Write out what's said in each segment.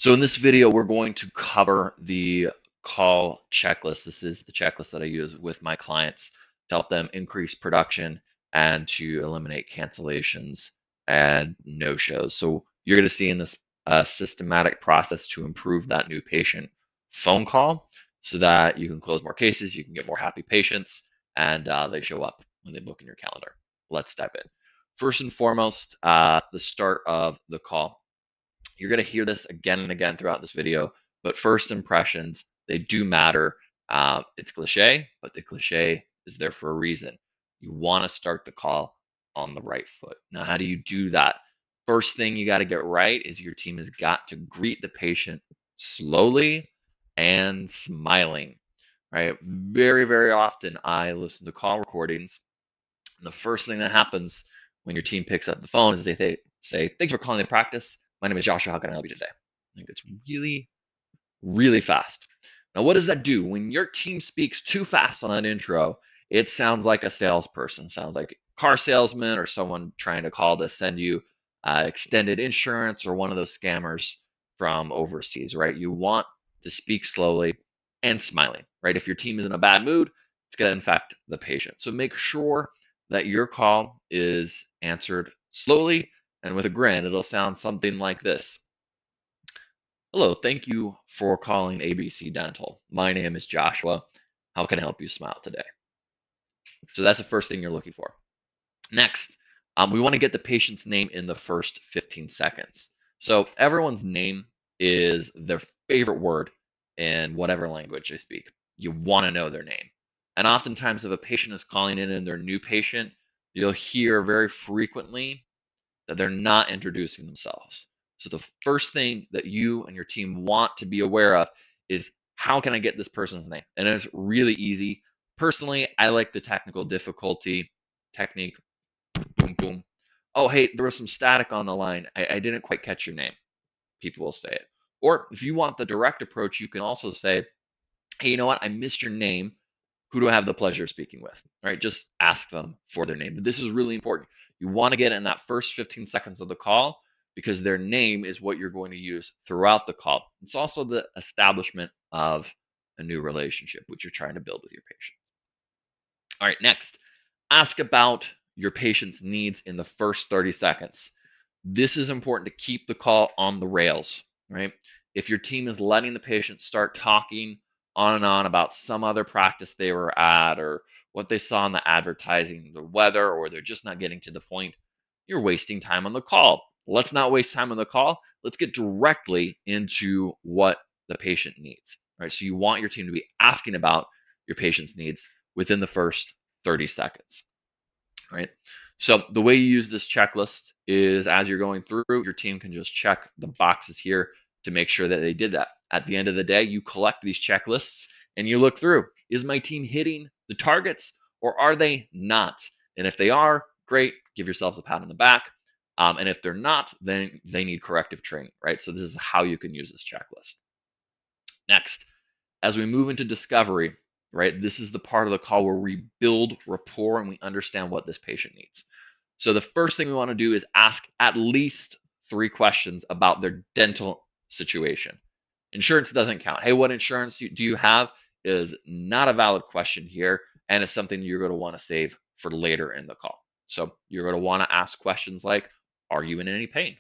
So in this video, we're going to cover the call checklist. This is the checklist that I use with my clients to help them increase production and to eliminate cancellations and no-shows. So you're going to see in this systematic process to improve that new patient phone call so that you can close more cases, you can get more happy patients, and they show up when they book in your calendar. Let's dive in. First and foremost, the start of the call. You're going to hear this again and again throughout this video, but first impressions, they do matter. It's cliche, but the cliche is there for a reason. You want to start the call on the right foot. Now, how do you do that? First thing you got to get right is your team has got to greet the patient slowly and smiling, right? Very, very often I listen to call recordings, and the first thing that happens when your team picks up the phone is they say, "Thanks for calling the practice. My name is Joshua. How can I help you today?" I think it's really, really fast. Now, what does that do? When your team speaks too fast on that intro, it sounds like a salesperson, sounds like a car salesman or someone trying to call to send you extended insurance or one of those scammers from overseas, right? You want to speak slowly and smiling, right? If your team is in a bad mood, it's going to infect the patient. So make sure that your call is answered slowly and with a grin. It'll sound something like this. "Hello, thank you for calling ABC Dental. My name is Joshua. How can I help you smile today?" So that's the first thing you're looking for. Next, we want to get the patient's name in the first 15 seconds. So everyone's name is their favorite word in whatever language they speak. You want to know their name. And oftentimes, if a patient is calling in and they're a new patient, you'll hear very frequently that they're not introducing themselves. So the first thing that you and your team want to be aware of is, how can I get this person's name? And it's really easy. Personally, I like the technical difficulty technique. Boom, boom. "Oh, hey, there was some static on the line. I didn't quite catch your name." People will say it. Or if you want the direct approach, you can also say, "Hey, you know what? I missed your name. Who do I have the pleasure of speaking with?" Right? Just ask them for their name. But this is really important. You want to get in that first 15 seconds of the call because their name is what you're going to use throughout the call. It's also the establishment of a new relationship, which you're trying to build with your patient. All right, next, ask about your patient's needs in the first 30 seconds. This is important to keep the call on the rails, right? If your team is letting the patient start talking on and on about some other practice they were at or what they saw in the advertising, the weather, or they're just not getting to the point, you're wasting time on the call. Let's not waste time on the call. Let's get directly into what the patient needs, right? So you want your team to be asking about your patient's needs within the first 30 seconds, right? So the way you use this checklist is, as you're going through, your team can just check the boxes here to make sure that they did that. At the end of the day, you collect these checklists and you look through. Is my team hitting the targets or are they not? And if they are, great, give yourselves a pat on the back. And if they're not, then they need corrective training, right? So this is how you can use this checklist. Next, as we move into discovery, right, this is the part of the call where we build rapport and we understand what this patient needs. So the first thing we want to do is ask at least 3 questions about their dental situation. Insurance doesn't count. "Hey, what insurance do you have?" is not a valid question here, and it's something you're going to want to save for later in the call. So you're going to want to ask questions like, "Are you in any pain?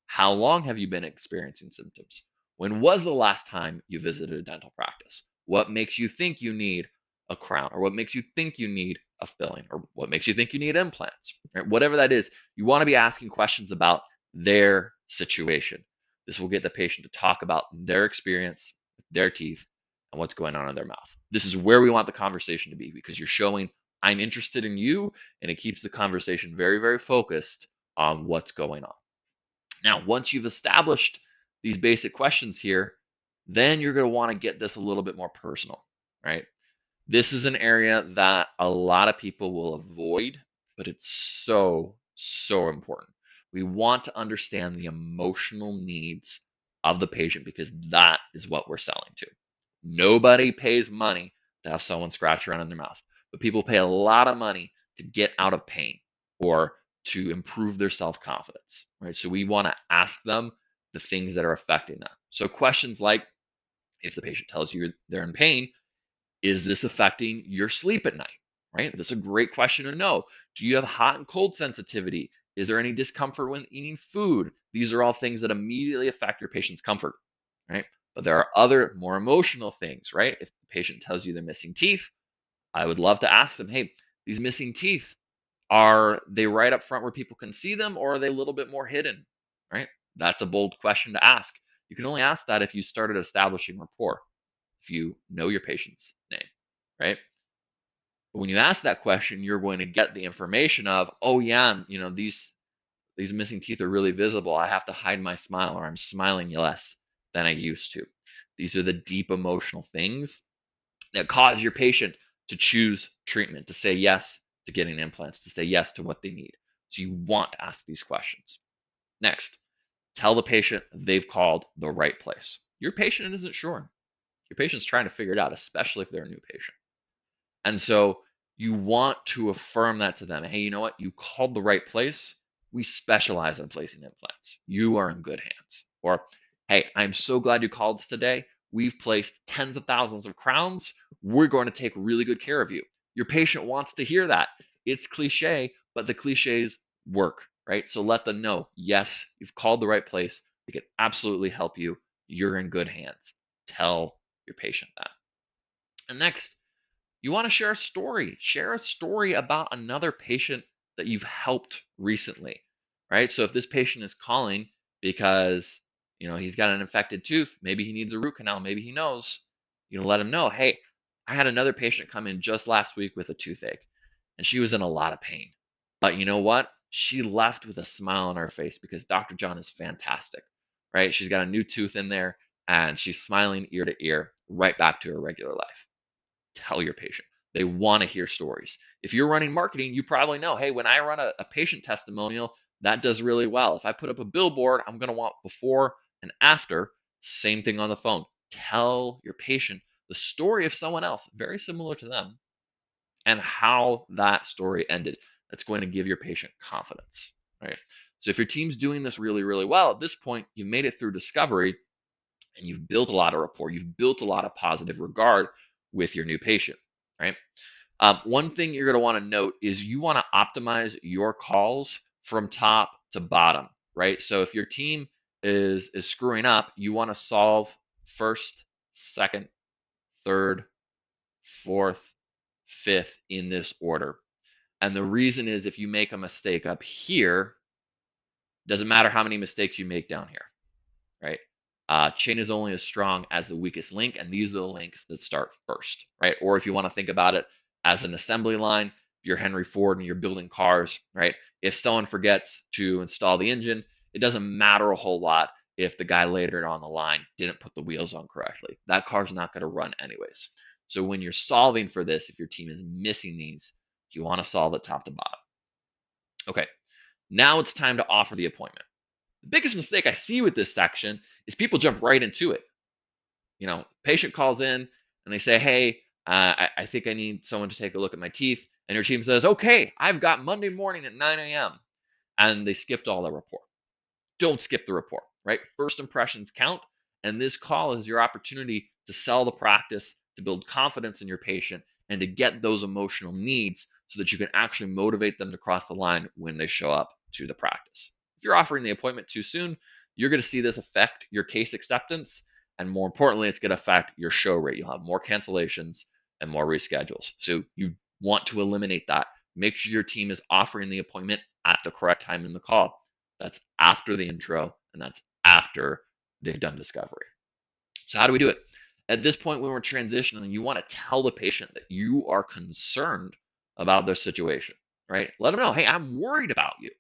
How long have you been experiencing symptoms? When was the last time you visited a dental practice? What makes you think you need a crown? Or what makes you think you need a filling? Or what makes you think you need implants?" Right? Whatever that is, you want to be asking questions about their situation. This will get the patient to talk about their experience, their teeth, and what's going on in their mouth. This is where we want the conversation to be because you're showing, "I'm interested in you," and it keeps the conversation very, very focused on what's going on. Now, once you've established these basic questions here, then you're going to want to get this a little bit more personal, right? This is an area that a lot of people will avoid, but it's so, so important. We want to understand the emotional needs of the patient because that is what we're selling to. Nobody pays money to have someone scratch around in their mouth, but people pay a lot of money to get out of pain or to improve their self-confidence, right? So we want to ask them the things that are affecting that. So questions like, if the patient tells you they're in pain, is this affecting your sleep at night? Right? That's a great question to know. Do you have hot and cold sensitivity? Is there any discomfort when eating food? These are all things that immediately affect your patient's comfort, right? But there are other more emotional things, right? If the patient tells you they're missing teeth, I would love to ask them, hey, these missing teeth, are they right up front where people can see them, or are they a little bit more hidden, right? That's a bold question to ask. You can only ask that if you started establishing rapport, if you know your patient's name, right? But when you ask that question, you're going to get the information of, oh yeah, these missing teeth are really visible. I have to hide my smile, or I'm smiling less than I used to. These are the deep emotional things that cause your patient to choose treatment, to say yes to getting implants, to say yes to what they need. So you want to ask these questions. Next, tell the patient they've called the right place. Your patient isn't sure. Your patient's trying to figure it out, especially if they're a new patient. And so you want to affirm that to them. Hey, you know what? You called the right place. We specialize in placing implants. You are in good hands. Or, hey, I'm so glad you called us today. We've placed tens of thousands of crowns. We're going to take really good care of you. Your patient wants to hear that. It's cliche, but the cliches work, right? So let them know, yes, you've called the right place. We can absolutely help you. You're in good hands. Tell your patient that. And next, you want to share a story. Share a story about another patient that you've helped recently, right? So if this patient is calling because he's got an infected tooth, maybe he needs a root canal, maybe he knows, let him know, hey, I had another patient come in just last week with a toothache, and she was in a lot of pain. But you know what? She left with a smile on her face because Dr. John is fantastic, right? She's got a new tooth in there and she's smiling ear to ear, right back to her regular life. Tell your patient. They want to hear stories. If you're running marketing, you probably know, hey, when I run a patient testimonial, that does really well. If I put up a billboard, I'm going to want before and after. Same thing on the phone. Tell your patient the story of someone else, very similar to them, and how that story ended. That's going to give your patient confidence, right? So if your team's doing this really, really well, at this point, you've made it through discovery and you've built a lot of rapport. You've built a lot of positive regard with your new patient, right? One thing you're going to want to note is you want to optimize your calls from top to bottom, right? So if your team is screwing up, you want to solve first, second, third, fourth, fifth in this order. And the reason is if you make a mistake up here, doesn't matter how many mistakes you make down here, right? Chain is only as strong as the weakest link, and these are the links that start first, right? Or if you want to think about it as an assembly line, if you're Henry Ford and you're building cars, right? If someone forgets to install the engine, it doesn't matter a whole lot if the guy later on the line didn't put the wheels on correctly. That car's not going to run anyways. So when you're solving for this, if your team is missing these, you want to solve it top to bottom. Okay, now it's time to offer the appointment. The biggest mistake I see with this section is people jump right into it. Patient calls in and they say, hey, I think I need someone to take a look at my teeth. And your team says, okay, I've got Monday morning at 9 a.m. And they skipped all the rapport. Don't skip the rapport, right? First impressions count. And this call is your opportunity to sell the practice, to build confidence in your patient, and to get those emotional needs so that you can actually motivate them to cross the line when they show up to the practice. If you're offering the appointment too soon, you're going to see this affect your case acceptance. And more importantly, it's going to affect your show rate. You'll have more cancellations and more reschedules. So you want to eliminate that. Make sure your team is offering the appointment at the correct time in the call. That's after the intro, and that's after they've done discovery. So how do we do it? At this point, when we're transitioning, you want to tell the patient that you are concerned about their situation, right? Let them know, hey, I'm worried about you.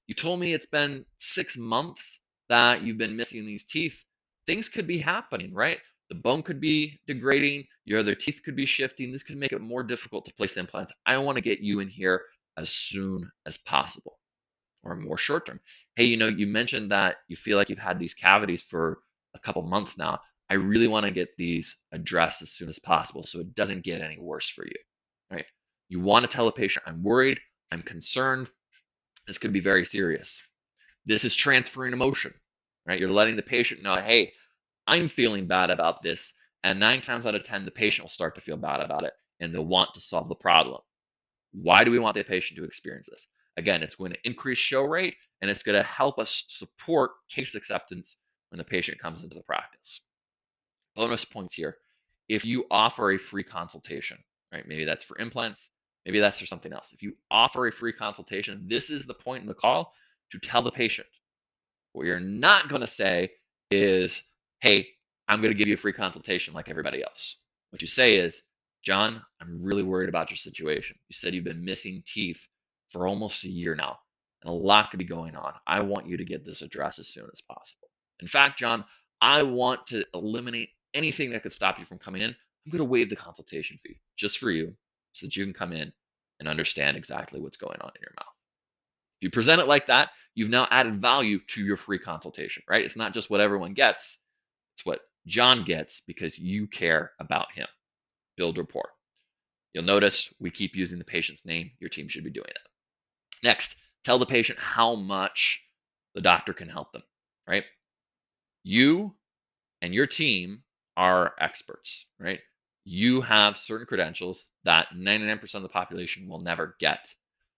You told me it's been 6 months that you've been missing these teeth. Things could be happening, right? The bone could be degrading, your other teeth could be shifting. This could make it more difficult to place implants. I want to get you in here as soon as possible, or more short term. Hey, you mentioned that you feel like you've had these cavities for a couple months now. I really want to get these addressed as soon as possible so it doesn't get any worse for you, right? You want to tell a patient, I'm worried, I'm concerned, this could be very serious. This is transferring emotion, right? You're letting the patient know, hey, I'm feeling bad about this. And 9 times out of 10, the patient will start to feel bad about it and they'll want to solve the problem. Why do we want the patient to experience this? Again, it's going to increase show rate and it's going to help us support case acceptance when the patient comes into the practice. Bonus points here. If you offer a free consultation, right? Maybe that's for implants, maybe that's for something else. If you offer a free consultation, this is the point in the call to tell the patient. What you're not going to say is, hey, I'm going to give you a free consultation like everybody else. What you say is, John, I'm really worried about your situation. You said you've been missing teeth for almost a year now, and a lot could be going on. I want you to get this addressed as soon as possible. In fact, John, I want to eliminate anything that could stop you from coming in. I'm going to waive the consultation fee just for you so that you can come in and understand exactly what's going on in your mouth. If you present it like that, you've now added value to your free consultation, right? It's not just what everyone gets, it's what John gets because you care about him. Build rapport. You'll notice we keep using the patient's name. Your team should be doing that. Next, tell the patient how much the doctor can help them, right? You and your team are experts, right? You have certain credentials that 99% of the population will never get.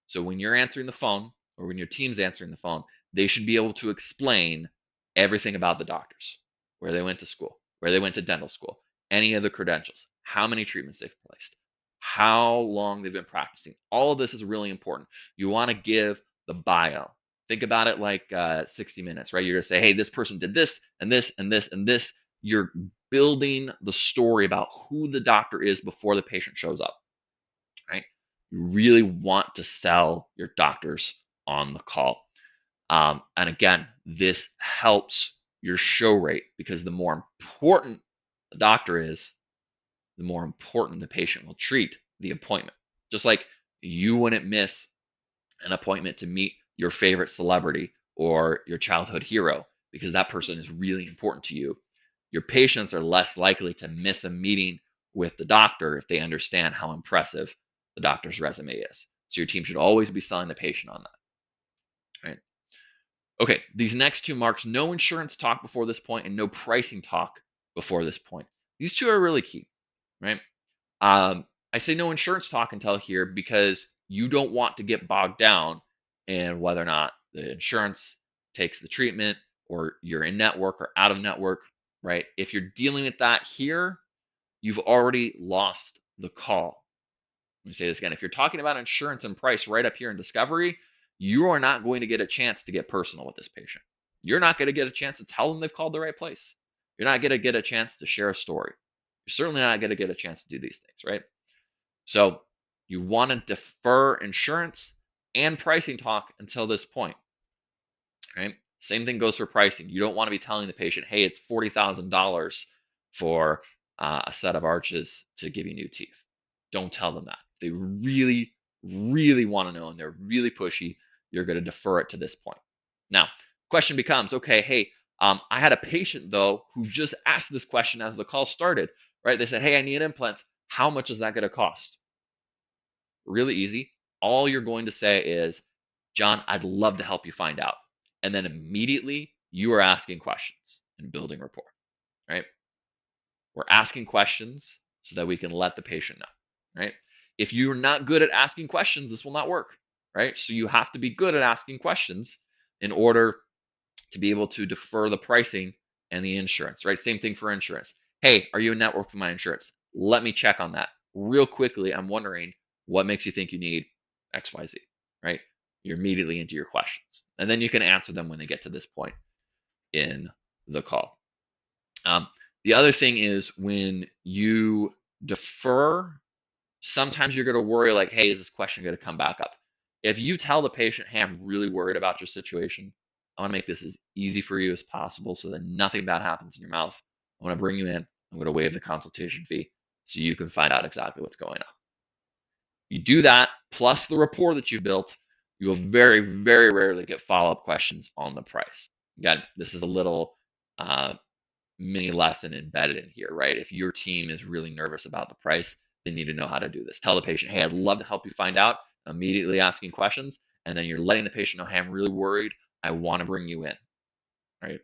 So when you're answering the phone or when your team's answering the phone, they should be able to explain everything about the doctors, where they went to school, where they went to dental school, any of the credentials, how many treatments they've placed, how long they've been practicing. All of this is really important. You want to give the bio. Think about it like 60 Minutes, right? You're going to say, hey, this person did this and this and this and this. You're building the story about who the doctor is before the patient shows up, right? You really want to sell your doctors on the call. And again, this helps your show rate because the more important the doctor is, the more important the patient will treat the appointment. Just like you wouldn't miss an appointment to meet your favorite celebrity or your childhood hero because that person is really important to you. Your patients are less likely to miss a meeting with the doctor if they understand how impressive the doctor's resume is. So your team should always be selling the patient on that. Right? Okay, these next two marks, no insurance talk before this point and no pricing talk before this point. These two are really key, right? I say no insurance talk until here because you don't want to get bogged down in whether or not the insurance takes the treatment or you're in network or out of network, right? If you're dealing with that here, you've already lost the call. Let me say this again. If you're talking about insurance and price right up here in discovery, you are not going to get a chance to get personal with this patient. You're not going to get a chance to tell them they've called the right place. You're not going to get a chance to share a story. You're certainly not going to get a chance to do these things, right? So you want to defer insurance and pricing talk until this point, right? Same thing goes for pricing. You don't want to be telling the patient, hey, it's $40,000 for a set of arches to give you new teeth. Don't tell them that. If they really, really want to know and they're really pushy, you're going to defer it to this point. Now, question becomes, okay, hey, I had a patient though who just asked this question as the call started, right? They said, hey, I need implants. How much is that going to cost? Really easy. All you're going to say is, John, I'd love to help you find out. And then immediately you are asking questions and building rapport, right? We're asking questions so that we can let the patient know, right? If you're not good at asking questions, this will not work, right? So you have to be good at asking questions in order to be able to defer the pricing and the insurance, right? Same thing for insurance. Hey, are you in network with my insurance? Let me check on that. Real quickly, I'm wondering what makes you think you need XYZ, right? You're immediately into your questions. And then you can answer them when they get to this point in the call. The other thing is when you defer, sometimes you're going to worry like, hey, is this question going to come back up? If you tell the patient, hey, I'm really worried about your situation, I want to make this as easy for you as possible so that nothing bad happens in your mouth. I want to bring you in. I'm going to waive the consultation fee so you can find out exactly what's going on. You do that, plus the rapport that you've built, you will very, very rarely get follow-up questions on the price. Again, this is a little mini lesson embedded in here, right? If your team is really nervous about the price, they need to know how to do this. Tell the patient, hey, I'd love to help you find out, immediately asking questions, and then you're letting the patient know, hey, I'm really worried. I want to bring you in, right?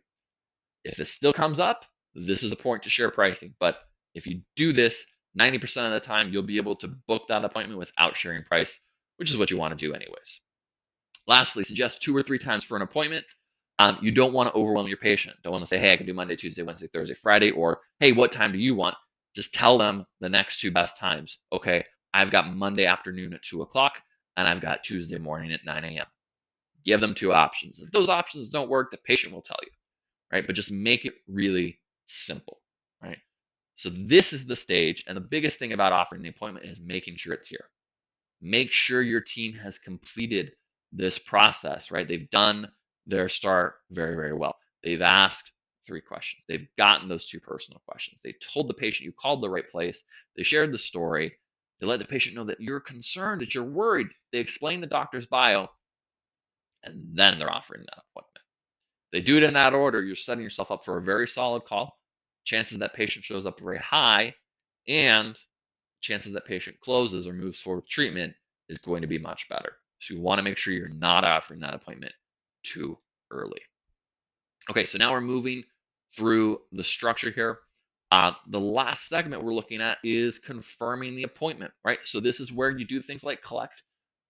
If this still comes up, This is the point to share pricing. But if you do this 90% of the time, you'll be able to book that appointment without sharing price, which is what you want to do anyways. Lastly, suggest 2 or 3 times for an appointment. You don't want to overwhelm your patient. Don't want to say, hey, I can do Monday, Tuesday, Wednesday, Thursday, Friday, or hey, what time do you want? Just tell them the next 2 best times. Okay, I've got Monday afternoon at 2 o'clock, and I've got Tuesday morning at 9 a.m. Give them 2 options. If those options don't work, the patient will tell you, right? But just make it really simple, right? So this is the stage, and the biggest thing about offering the appointment is making sure it's here. Make sure your team has completed this process, right? They've done their start very, very well. They've asked 3 questions. They've gotten those 2 personal questions. They told the patient you called the right place. They shared the story. They let the patient know that you're concerned, that you're worried. They explained the doctor's bio, and then they're offering that appointment. They do it in that order, you're setting yourself up for a very solid call. Chances that patient shows up very high, and chances that patient closes or moves forward with treatment is going to be much better. So you want to make sure you're not offering that appointment too early. Okay, so now we're moving through the structure here. The last segment we're looking at is confirming the appointment, right? So this is where you do things like collect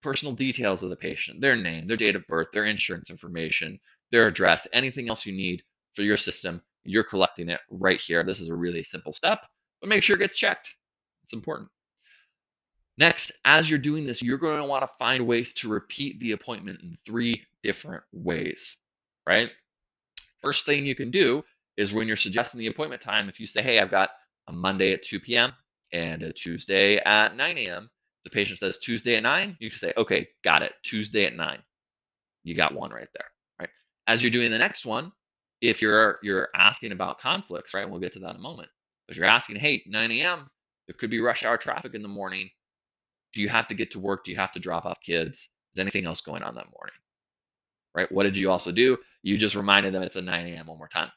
personal details of the patient, their name, their date of birth, their insurance information, their address, anything else you need for your system. You're collecting it right here. This is a really simple step, but make sure it gets checked. It's important. Next, as you're doing this, you're going to want to find ways to repeat the appointment in 3 different ways, right? First thing you can do is when you're suggesting the appointment time, if you say, hey, I've got a Monday at 2 p.m. and a Tuesday at 9 a.m., the patient says Tuesday at 9, you can say, okay, got it, Tuesday at 9. You got one right there, right? As you're doing the next one, if you're asking about conflicts, right, and we'll get to that in a moment, but you're asking, hey, 9 a.m., there could be rush hour traffic in the morning. Do you have to get to work? Do you have to drop off kids? Is anything else going on that morning? Right? What did you also do? You just reminded them it's at 9 a.m. one more time.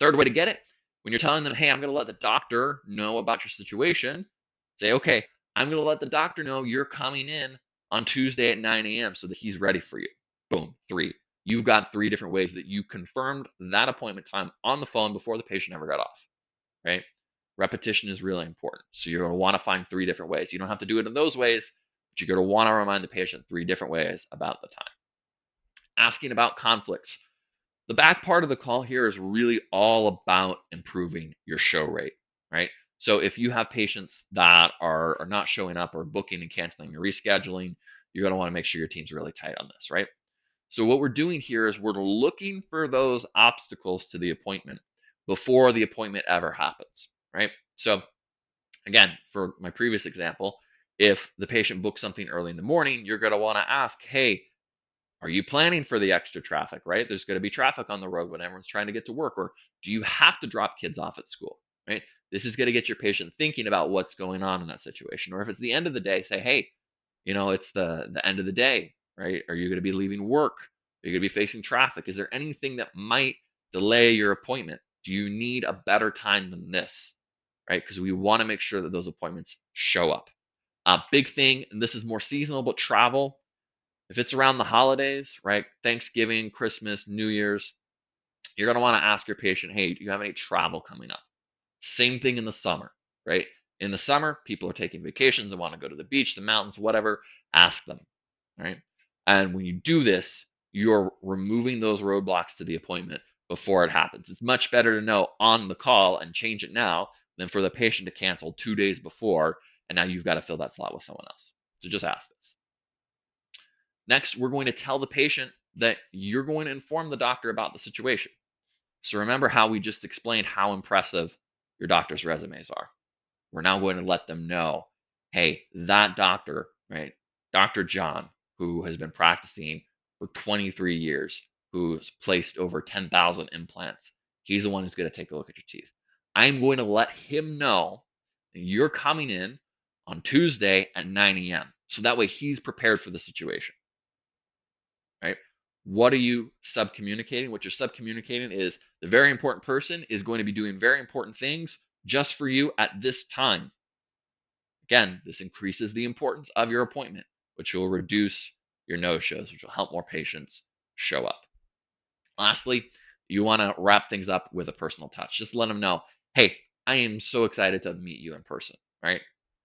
Third way to get it, when you're telling them, hey, I'm going to let the doctor know about your situation, say, okay, I'm going to let the doctor know you're coming in on Tuesday at 9 a.m. so that he's ready for you. Boom, 3. You've got 3 different ways that you confirmed that appointment time on the phone before the patient ever got off, right? Repetition is really important. So you're going to want to find 3 different ways. You don't have to do it in those ways, but you're going to want to remind the patient 3 different ways about the time. Asking about conflicts. The back part of the call here is really all about improving your show rate, right? So if you have patients that are not showing up or booking and canceling or rescheduling, you're going to want to make sure your team's really tight on this, right? So what we're doing here is we're looking for those obstacles to the appointment before the appointment ever happens, right? So again, for my previous example, if the patient books something early in the morning, you're going to want to ask, hey, are you planning for the extra traffic, right? There's going to be traffic on the road when everyone's trying to get to work, or do you have to drop kids off at school, right? This is going to get your patient thinking about what's going on in that situation. Or if it's the end of the day, say, hey, it's the end of the day, right? Are you going to be leaving work? Are you going to be facing traffic? Is there anything that might delay your appointment? Do you need a better time than this, right? Because we want to make sure that those appointments show up. Big thing, and this is more seasonal, but travel. If it's around the holidays, right? Thanksgiving, Christmas, New Year's, you're going to want to ask your patient, hey, do you have any travel coming up? Same thing in the summer, right? In the summer, people are taking vacations. They want to go to the beach, the mountains, whatever. Ask them, right? And when you do this, you're removing those roadblocks to the appointment before it happens. It's much better to know on the call and change it now than for the patient to cancel 2 days before, and now you've got to fill that slot with someone else. So just ask this. Next, we're going to tell the patient that you're going to inform the doctor about the situation. So remember how we just explained how impressive your doctor's resumes are. We're now going to let them know, hey, that doctor, right, Dr. John, who has been practicing for 23 years, who's placed over 10,000 implants, he's the one who's going to take a look at your teeth. I'm going to let him know that you're coming in on Tuesday at 9 a.m. So that way he's prepared for the situation, right? What are you subcommunicating? What you're subcommunicating is the very important person is going to be doing very important things just for you at this time. Again, this increases the importance of your appointment, which will reduce your no-shows, which will help more patients show up. Lastly, You want to wrap things up with a personal touch. Just let them know, hey, I am so excited to meet you in person, right?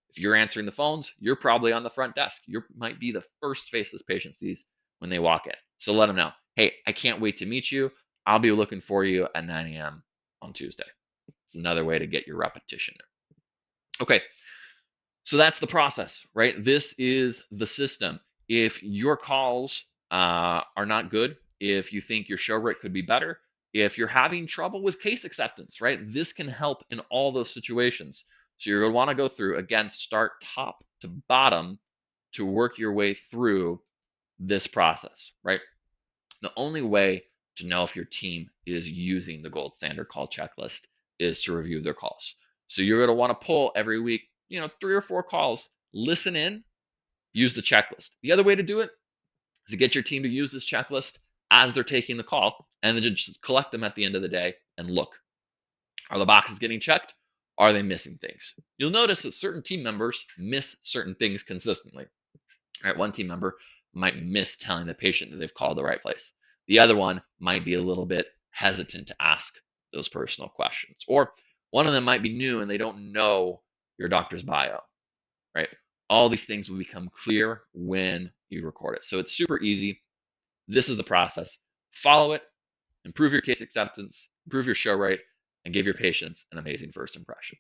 If you're answering the phones, you're probably on the front desk. You might be the first face this patient sees when they walk in. So let them know, hey, I can't wait to meet you. I'll be looking for you at 9 a.m. on Tuesday. It's another way to get your repetition. Okay, so that's the process, right? This is the system. If your calls are not good, if you think your show rate could be better, if you're having trouble with case acceptance, right? This can help in all those situations. So you're going to want to go through, again, start top to bottom to work your way through this process, right? The only way to know if your team is using the gold standard call checklist is to review their calls. So you're going to want to pull every week, 3 or 4 calls, listen in, use the checklist. The other way to do it is to get your team to use this checklist as they're taking the call and then just collect them at the end of the day and look. Are the boxes getting checked? Are they missing things? You'll notice that certain team members miss certain things consistently. Right? One team member might miss telling the patient that they've called the right place. The other one might be a little bit hesitant to ask those personal questions. Or one of them might be new and they don't know your doctor's bio, right? All these things will become clear when you record it. So it's super easy. This is the process. Follow it, improve your case acceptance, improve your show rate, and give your patients an amazing first impression.